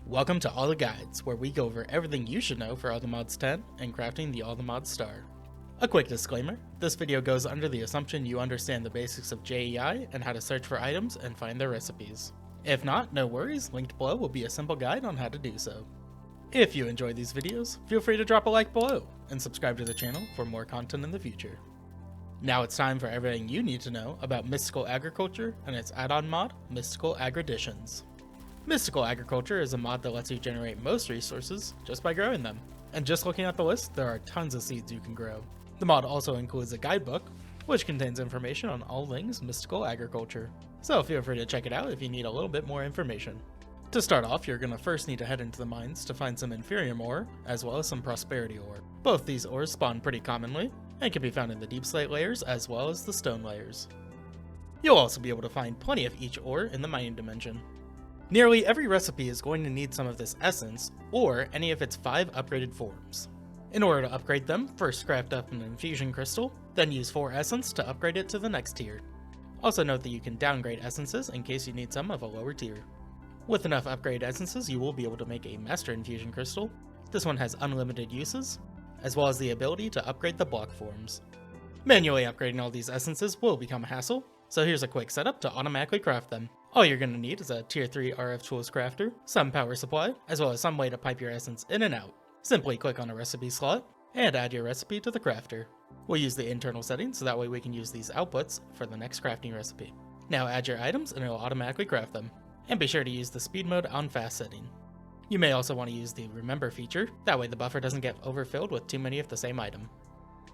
Welcome to All the Guides, where we go over everything you should know for All the Mods 10 and crafting the All the Mods star. A quick disclaimer, this video goes under the assumption you understand the basics of JEI and how to search for items and find their recipes. If not, no worries, linked below will be a simple guide on how to do so. If you enjoy these videos, feel free to drop a like below and subscribe to the channel for more content in the future. Now it's time for everything you need to know about Mystical Agriculture and its add-on mod, Mystical Agriditions. Mystical Agriculture is a mod that lets you generate most resources just by growing them. And just looking at the list, there are tons of seeds you can grow. The mod also includes a guidebook, which contains information on all things Mystical Agriculture. So feel free to check it out if you need a little bit more information. To start off, you're going to first need to head into the mines to find some Inferium ore, as well as some Prosperity ore. Both these ores spawn pretty commonly, and can be found in the deep slate layers as well as the stone layers. You'll also be able to find plenty of each ore in the mining dimension. Nearly every recipe is going to need some of this essence, or any of its 5 upgraded forms. In order to upgrade them, first craft up an infusion crystal, then use 4 essence to upgrade it to the next tier. Also note that you can downgrade essences in case you need some of a lower tier. With enough upgrade essences, you will be able to make a master infusion crystal. This one has unlimited uses, as well as the ability to upgrade the block forms. Manually upgrading all these essences will become a hassle, so here's a quick setup to automatically craft them. All you're going to need is a tier 3 RF Tools crafter, some power supply, as well as some way to pipe your essence in and out. Simply click on a recipe slot, and add your recipe to the crafter. We'll use the internal settings so that way we can use these outputs for the next crafting recipe. Now add your items and it will automatically craft them. And be sure to use the speed mode on fast setting. You may also want to use the remember feature, that way the buffer doesn't get overfilled with too many of the same item.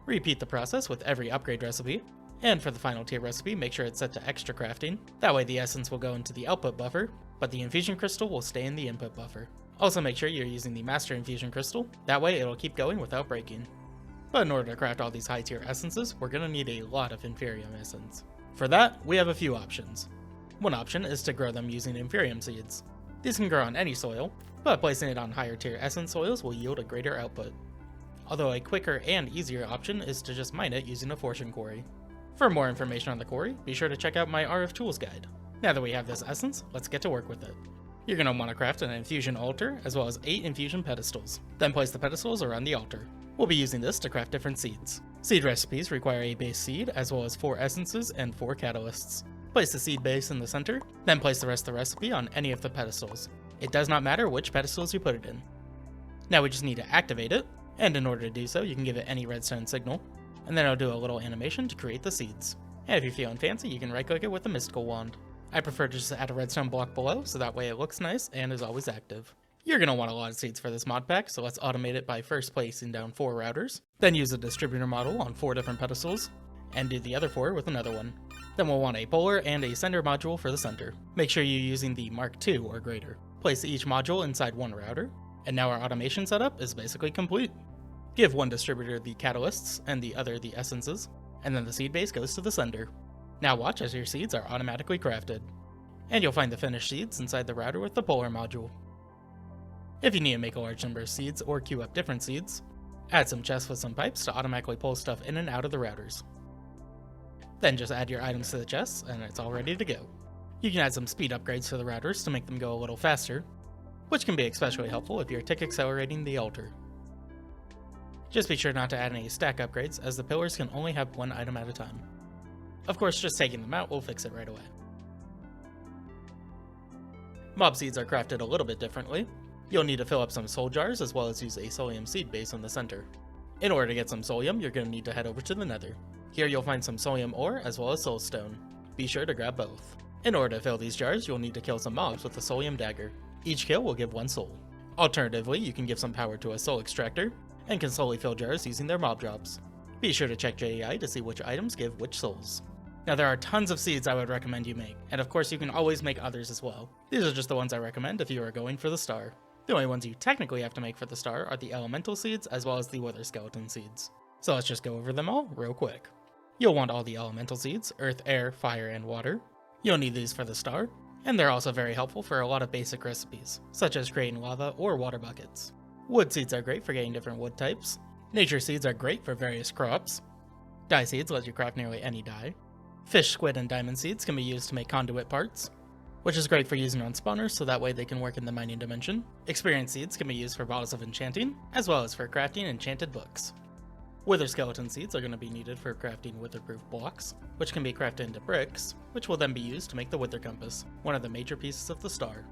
Repeat the process with every upgrade recipe. And for the final tier recipe, make sure it's set to extra crafting. That way the essence will go into the output buffer, but the infusion crystal will stay in the input buffer. Also make sure you're using the master infusion crystal, that way it'll keep going without breaking. But in order to craft all these high tier essences, we're going to need a lot of Inferium essence. For that, we have a few options. One option is to grow them using Inferium seeds. These can grow on any soil, but placing it on higher tier essence soils will yield a greater output. Although a quicker and easier option is to just mine it using a fortune quarry. For more information on the quarry, be sure to check out my RF Tools guide. Now that we have this essence, let's get to work with it. You're going to want to craft an infusion altar as well as 8 infusion pedestals. Then place the pedestals around the altar. We'll be using this to craft different seeds. Seed recipes require a base seed as well as 4 essences and 4 catalysts. Place the seed base in the center, then place the rest of the recipe on any of the pedestals. It does not matter which pedestals you put it in. Now we just need to activate it, and in order to do so, you can give it any redstone signal, and then it'll do a little animation to create the seeds. And if you're feeling fancy, you can right click it with the mystical wand. I prefer to just add a redstone block below, so that way it looks nice and is always active. You're going to want a lot of seeds for this mod pack, so let's automate it by first placing down 4 routers, then use a distributor model on 4 different pedestals, and do the other 4 with another one. Then we'll want a polar and a sender module for the center. Make sure you're using the Mark II or greater. Place each module inside one router, and now our automation setup is basically complete. Give one distributor the catalysts and the other the essences, and then the seed base goes to the sender. Now watch as your seeds are automatically crafted. And you'll find the finished seeds inside the router with the polar module. If you need to make a large number of seeds or queue up different seeds, add some chests with some pipes to automatically pull stuff in and out of the routers. Then just add your items to the chests and it's all ready to go. You can add some speed upgrades to the routers to make them go a little faster, which can be especially helpful if you're tick accelerating the altar. Just be sure not to add any stack upgrades, as the pillars can only have 1 item at a time. Of course, just taking them out will fix it right away. Mob seeds are crafted a little bit differently. You'll need to fill up some soul jars as well as use a solium seed base in the center. In order to get some solium, you're going to need to head over to the nether. Here you'll find some solium ore as well as soul stone. Be sure to grab both. In order to fill these jars, you'll need to kill some mobs with a solium dagger. Each kill will give 1 soul. Alternatively, you can give some power to a soul extractor, and can slowly fill jars using their mob drops. Be sure to check JEI to see which items give which souls. Now there are tons of seeds I would recommend you make, and of course you can always make others as well. These are just the ones I recommend if you are going for the star. The only ones you technically have to make for the star are the elemental seeds as well as the wither skeleton seeds. So let's just go over them all real quick. You'll want all the elemental seeds, earth, air, fire, and water. You'll need these for the star, and they're also very helpful for a lot of basic recipes, such as creating lava or water buckets. Wood seeds are great for getting different wood types. Nature seeds are great for various crops. Dye seeds let you craft nearly any dye. Fish, squid, and diamond seeds can be used to make conduit parts. which is great for using on spawners so that way they can work in the mining dimension. Experience seeds can be used for bottles of enchanting, as well as for crafting enchanted books. Wither skeleton seeds are going to be needed for crafting witherproof blocks, which can be crafted into bricks, which will then be used to make the wither compass, one of the major pieces of the star.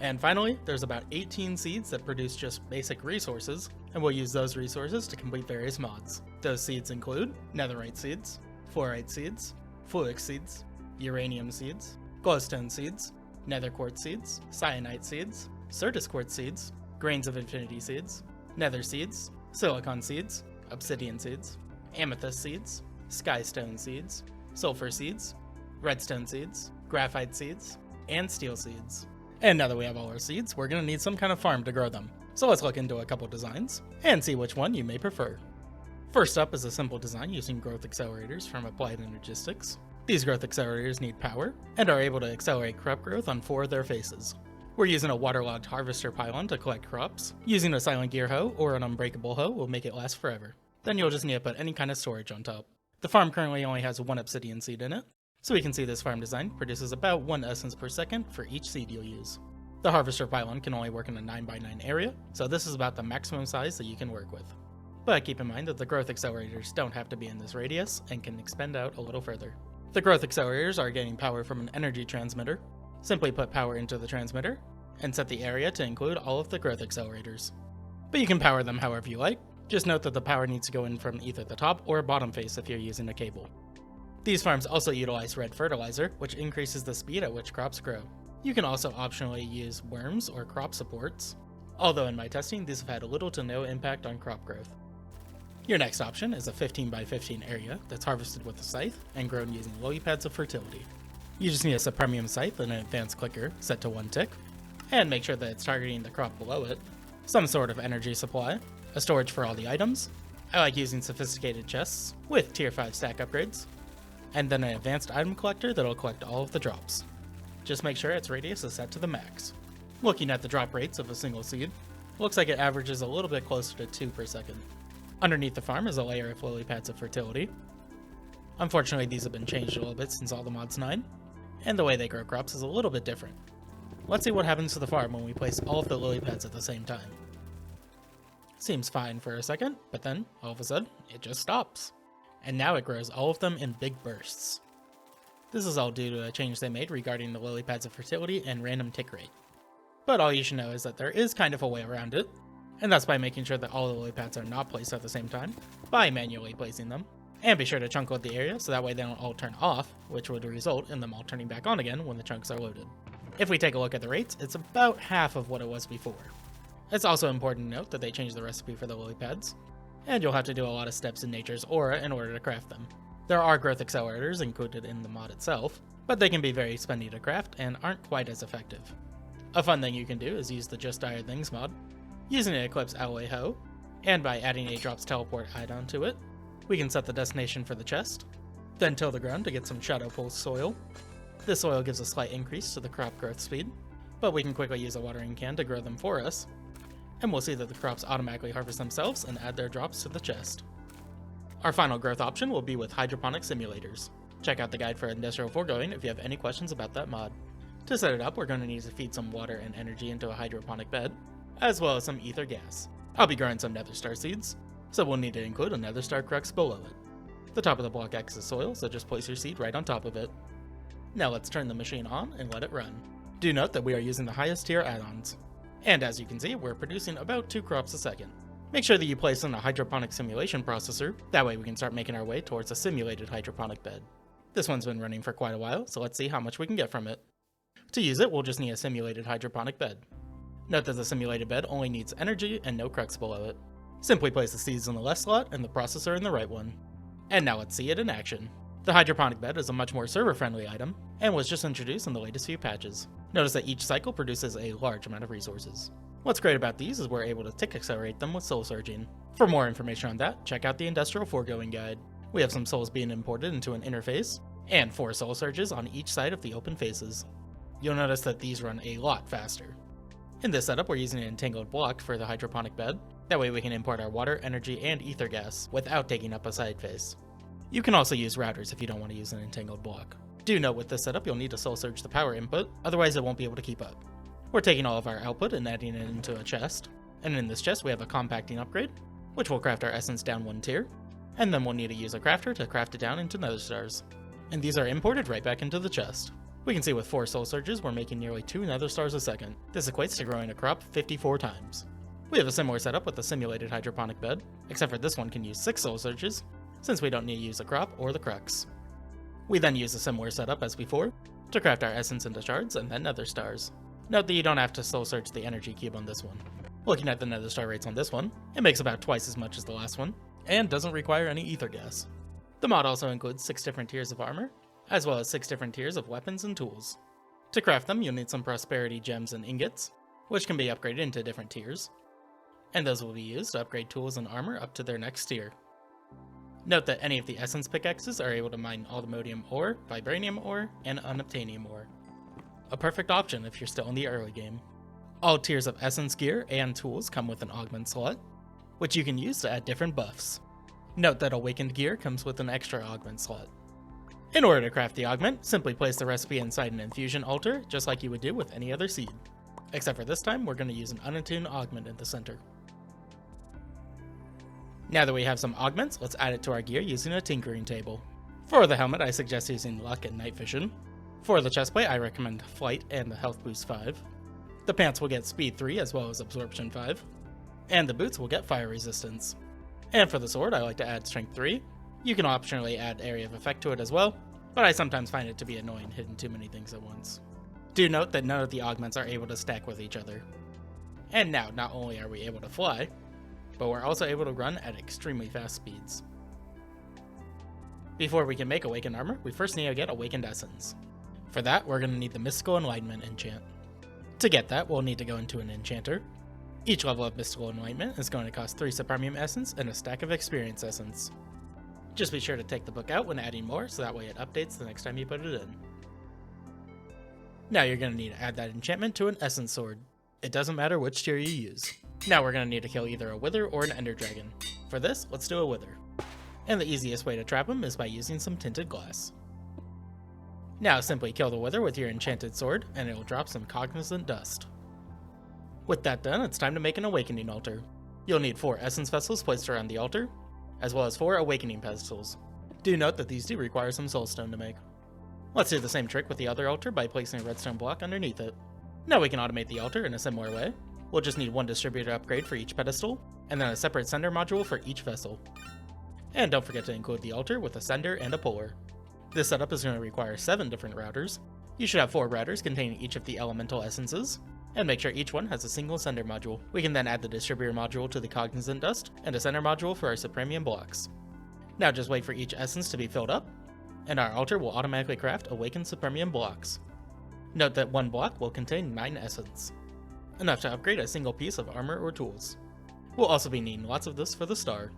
And finally, there's about 18 seeds that produce just basic resources, and we'll use those resources to complete various mods. Those seeds include netherite seeds, fluorite seeds, fluix seeds, uranium seeds, glowstone seeds, nether quartz seeds, cyanite seeds, certus quartz seeds, grains of infinity seeds, nether seeds, silicon seeds, obsidian seeds, amethyst seeds, skystone seeds, sulfur seeds, redstone seeds, graphite seeds, and steel seeds. And now that we have all our seeds, we're going to need some kind of farm to grow them. So let's look into a couple designs and see which one you may prefer. First up is a simple design using growth accelerators from Applied Energistics. These growth accelerators need power and are able to accelerate crop growth on 4 of their faces. We're using a waterlogged harvester pylon to collect crops. Using a silent gear hoe or an unbreakable hoe will make it last forever. Then you'll just need to put any kind of storage on top. The farm currently only has 1 obsidian seed in it, so we can see this farm design produces about 1 essence per second for each seed you'll use. The harvester pylon can only work in a 9x9 area, so this is about the maximum size that you can work with. But keep in mind that the growth accelerators don't have to be in this radius and can expand out a little further. The growth accelerators are getting power from an energy transmitter. Simply put power into the transmitter, and set the area to include all of the growth accelerators. But you can power them however you like, just note that the power needs to go in from either the top or bottom face if you're using a cable. These farms also utilize red fertilizer, which increases the speed at which crops grow. You can also optionally use worms or crop supports, although in my testing these have had little to no impact on crop growth. Your next option is a 15x15 area that's harvested with a scythe and grown using lily pads of fertility. You just need a premium scythe and an advanced clicker set to 1 tick, and make sure that it's targeting the crop below it, some sort of energy supply, a storage for all the items. I like using sophisticated chests with tier 5 stack upgrades, and then an advanced item collector that'll collect all of the drops. Just make sure its radius is set to the max. Looking at the drop rates of a single seed, looks like it averages a little bit closer to 2 per second. Underneath the farm is a layer of lily pads of fertility. Unfortunately, these have been changed a little bit since All the Mods 9, and the way they grow crops is a little bit different. Let's see what happens to the farm when we place all of the lily pads at the same time. Seems fine for a second, but then, all of a sudden, it just stops. And now it grows all of them in big bursts. This is all due to a change they made regarding the lily pads of fertility and random tick rate. But all you should know is that there is kind of a way around it, and that's by making sure that all the lily pads are not placed at the same time, by manually placing them. And be sure to chunk load the area so that way they don't all turn off, which would result in them all turning back on again when the chunks are loaded. If we take a look at the rates, it's about half of what it was before. It's also important to note that they changed the recipe for the lily pads, and you'll have to do a lot of steps in nature's aura in order to craft them. There are growth accelerators included in the mod itself, but they can be very spendy to craft and aren't quite as effective. A fun thing you can do is use the Just Dire Things mod, using an Eclipse Alloy Hoe, and by adding a Drops Teleport add-on to it, we can set the destination for the chest, then till the ground to get some Shadow Pulse soil. This soil gives a slight increase to the crop growth speed, but we can quickly use a watering can to grow them for us, and we'll see that the crops automatically harvest themselves and add their drops to the chest. Our final growth option will be with Hydroponic Simulators. Check out the guide for industrial foregoing if you have any questions about that mod. To set it up, we're going to need to feed some water and energy into a hydroponic bed, as well as some ether gas. I'll be growing some nether star seeds, so we'll need to include a nether star crux below it. The top of the block acts as soil, so just place your seed right on top of it. Now let's turn the machine on and let it run. Do note that we are using the highest tier add-ons, and as you can see, we're producing about 2 crops a second. Make sure that you place in a hydroponic simulation processor, that way we can start making our way towards a simulated hydroponic bed. This one's been running for quite a while, so let's see how much we can get from it. To use it, we'll just need a simulated hydroponic bed. Note that the simulated bed only needs energy and no crux below it. Simply place the seeds in the left slot and the processor in the right one. And now let's see it in action. The hydroponic bed is a much more server-friendly item, and was just introduced in the latest few patches. Notice that each cycle produces a large amount of resources. What's great about these is we're able to tick accelerate them with soul surging. For more information on that, check out the industrial foregoing guide. We have some souls being imported into an interface, and 4 soul surges on each side of the open faces. You'll notice that these run a lot faster. In this setup, we're using an entangled block for the hydroponic bed. That way we can import our water, energy, and ether gas without taking up a side face. You can also use routers if you don't want to use an entangled block. Do note with this setup you'll need to soul surge the power input, otherwise it won't be able to keep up. We're taking all of our output and adding it into a chest, and in this chest we have a compacting upgrade, which will craft our essence down one tier, and then we'll need to use a crafter to craft it down into nether stars. And these are imported right back into the chest. We can see with 4 soul surges we're making nearly 2 nether stars a second. This equates to growing a crop 54 times. We have a similar setup with the simulated hydroponic bed, except for this one can use 6 soul surges, since we don't need to use a crop or the crux. We then use a similar setup as before, to craft our essence into shards and then nether stars. Note that you don't have to soul search the energy cube on this one. Looking at the nether star rates on this one, it makes about twice as much as the last one, and doesn't require any ether gas. The mod also includes 6 different tiers of armor, as well as 6 different tiers of weapons and tools. To craft them, you'll need some prosperity gems and ingots, which can be upgraded into different tiers, and those will be used to upgrade tools and armor up to their next tier. Note that any of the essence pickaxes are able to mine aldomodium ore, vibranium ore, and unobtainium ore. A perfect option if you're still in the early game. All tiers of essence gear and tools come with an augment slot, which you can use to add different buffs. Note that awakened gear comes with an extra augment slot. In order to craft the augment, simply place the recipe inside an infusion altar, just like you would do with any other seed. Except for this time, we're going to use an unattuned augment in the center. Now that we have some augments, let's add it to our gear using a tinkering table. For the helmet, I suggest using luck and night vision. For the chestplate, I recommend flight and the health boost 5. The pants will get speed 3 as well as absorption 5. And the boots will get fire resistance. And for the sword, I like to add strength 3. You can optionally add area of effect to it as well, but I sometimes find it to be annoying hitting too many things at once. Do note that none of the augments are able to stack with each other. And now, not only are we able to fly, but we're also able to run at extremely fast speeds. Before we can make awakened armor, we first need to get awakened essence. For that, we're going to need the mystical enlightenment enchant. To get that, we'll need to go into an enchanter. Each level of mystical enlightenment is going to cost 3 supremium essence and a stack of experience essence. Just be sure to take the book out when adding more, so that way it updates the next time you put it in. Now you're going to need to add that enchantment to an essence sword. It doesn't matter which tier you use. Now we're going to need to kill either a wither or an ender dragon. For this, let's do a wither. And the easiest way to trap him is by using some tinted glass. Now simply kill the wither with your enchanted sword, and it'll drop some cognizant dust. With that done, it's time to make an awakening altar. You'll need 4 essence vessels placed around the altar, as well as 4 awakening pedestals. Do note that these do require some soulstone to make. Let's do the same trick with the other altar by placing a redstone block underneath it. Now we can automate the altar in a similar way. We'll just need 1 distributor upgrade for each pedestal, and then a separate sender module for each vessel. And don't forget to include the altar with a sender and a puller. This setup is going to require 7 different routers. You should have 4 routers containing each of the elemental essences, and make sure each one has a single sender module. We can then add the distributor module to the cognizant dust, and a sender module for our supremium blocks. Now just wait for each essence to be filled up, and our altar will automatically craft awakened supremium blocks. Note that 1 block will contain 9 essence, enough to upgrade a single piece of armor or tools. We'll also be needing lots of this for the star.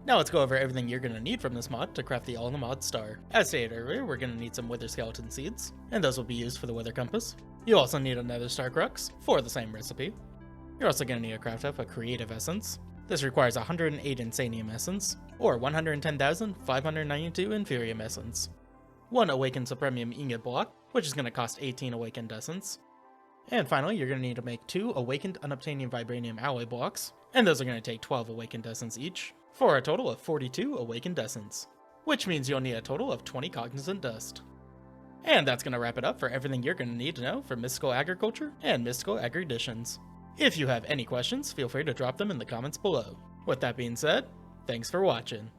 Now let's go over everything you're going to need from this mod to craft the all in the mod star. As stated earlier, we're going to need some wither skeleton seeds, and those will be used for the wither compass. You'll also need another star crux for the same recipe. You're also going to need to craft up a creative essence. This requires 108 insanium essence, or 110,592 inferium essence. 1 awakened supremium ingot block, which is going to cost 18 awakened essence. And finally, you're going to need to make 2 awakened unobtainium vibranium alloy blocks, and those are going to take 12 awakened essence each, for a total of 42 awakened essence, which means you'll need a total of 20 cognizant dust. And that's going to wrap it up for everything you're going to need to know for Mystical Agriculture and Mystical Agriditions. If you have any questions, feel free to drop them in the comments below. With that being said, thanks for watching.